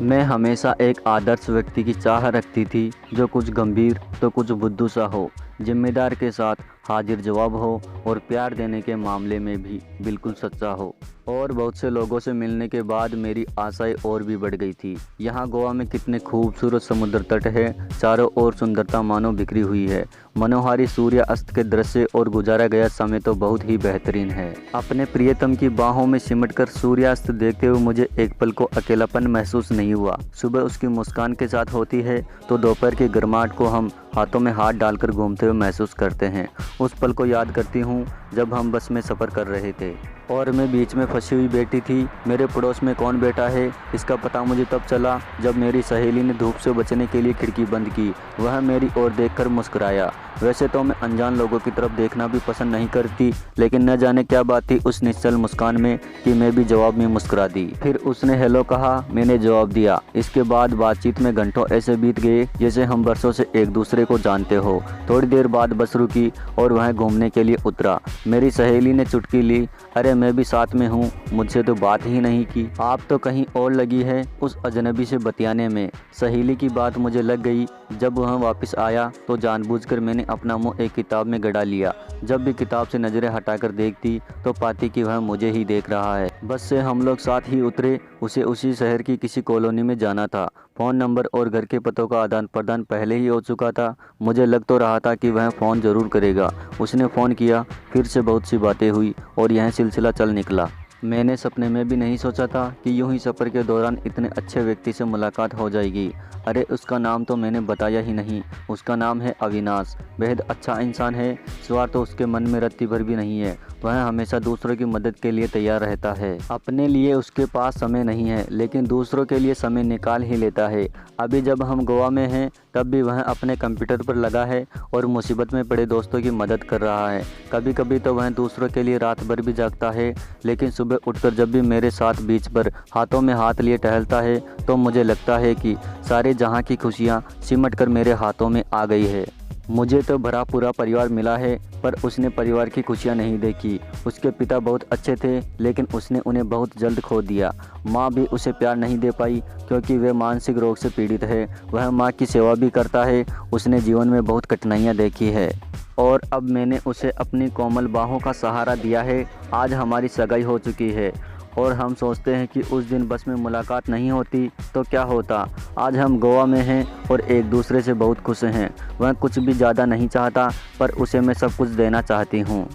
मैं हमेशा एक आदर्श व्यक्ति की चाह रखती थी, जो कुछ गंभीर तो कुछ बुद्धू सा हो, जिम्मेदार के साथ हाजिर जवाब हो और प्यार देने के मामले में भी बिल्कुल सच्चा हो। और बहुत से लोगों से मिलने के बाद मेरी आशाएं और भी बढ़ गई थी। यहाँ गोवा में कितने खूबसूरत समुद्र तट है, चारों ओर सुंदरता मानो बिखरी हुई है। मनोहारी सूर्य अस्त के दृश्य और गुजारा गया समय तो बहुत ही बेहतरीन है। अपने प्रियतम की बाहों में सिमटकर सूर्यास्त देखते हुए मुझे एक पल को अकेलापन महसूस नहीं हुआ। सुबह उसकी मुस्कान के साथ होती है तो दोपहर की गर्माहट को हम हाथों में हाथ डालकर घूमते हुए महसूस करते हैं। उस पल को याद करती हूँ जब हम बस में सफ़र कर रहे थे और मैं बीच में फंसी हुई बैठी थी। मेरे पड़ोस में कौन बैठा है इसका पता मुझे तब चला जब मेरी सहेली ने धूप से बचने के लिए खिड़की बंद की। वह मेरी ओर देखकर मुस्कुराया। वैसे तो मैं अनजान लोगों की तरफ देखना भी पसंद नहीं करती, लेकिन न जाने क्या बात थी उस निश्चल मुस्कान में कि मैं भी जवाब में मुस्कुरा दी। फिर उसने हेलो कहा, मैंने जवाब दिया। इसके बाद बातचीत में घंटों ऐसे बीत गए जैसे हम बरसों से एक दूसरे को जानते हो। थोड़ी देर बाद बस रुकी और वह घूमने के लिए उतरा। मेरी सहेली ने चुटकी ली, अरे मैं भी साथ में हूँ, मुझसे तो बात ही नहीं की। आप तो कहीं और लगी है उस अजनबी से बतियाने में। सहेली की बात मुझे लग गई। जब वह वापस आया तो जानबूझकर मैंने अपना मुंह एक किताब में गड़ा लिया। जब भी किताब से नजरें हटाकर देखती तो पाती कि वह मुझे ही देख रहा है। बस से हम लोग साथ ही उतरे। उसे उसी शहर की किसी कॉलोनी में जाना था। फ़ोन नंबर और घर के पतों का आदान प्रदान पहले ही हो चुका था। मुझे लग तो रहा था कि वह फ़ोन ज़रूर करेगा। उसने फ़ोन किया, फिर से बहुत सी बातें हुई और यह सिलसिला चल निकला। मैंने सपने में भी नहीं सोचा था कि यूं ही सफ़र के दौरान इतने अच्छे व्यक्ति से मुलाकात हो जाएगी। अरे उसका नाम तो मैंने बताया ही नहीं। उसका नाम है अविनाश। बेहद अच्छा इंसान है। स्वार्थ तो उसके मन में रत्ती भर भी नहीं है। वह हमेशा दूसरों की मदद के लिए तैयार रहता है। अपने लिए उसके पास समय नहीं है, लेकिन दूसरों के लिए समय निकाल ही लेता है। अभी जब हम गोवा में हैं तब भी वह अपने कंप्यूटर पर लगा है और मुसीबत में पड़े दोस्तों की मदद कर रहा है। कभी कभी तो वह दूसरों के लिए रात भर भी जागता है, लेकिन सुबह उठकर जब भी मेरे साथ बीच पर हाथों में हाथ लिए टहलता है तो मुझे लगता है कि सारे जहां की खुशियां सिमट कर मेरे हाथों में आ गई है। मुझे तो भरा पूरा परिवार मिला है, पर उसने परिवार की खुशियां नहीं देखी। उसके पिता बहुत अच्छे थे, लेकिन उसने उन्हें बहुत जल्द खो दिया। माँ भी उसे प्यार नहीं दे पाई क्योंकि वे मानसिक रोग से पीड़ित है। वह माँ की सेवा भी करता है। उसने जीवन में बहुत कठिनाइयाँ देखी है और अब मैंने उसे अपनी कोमल बाहों का सहारा दिया है। आज हमारी सगाई हो चुकी है और हम सोचते हैं कि उस दिन बस में मुलाकात नहीं होती तो क्या होता। आज हम गोवा में हैं और एक दूसरे से बहुत खुश हैं। वह कुछ भी ज़्यादा नहीं चाहता, पर उसे मैं सब कुछ देना चाहती हूँ।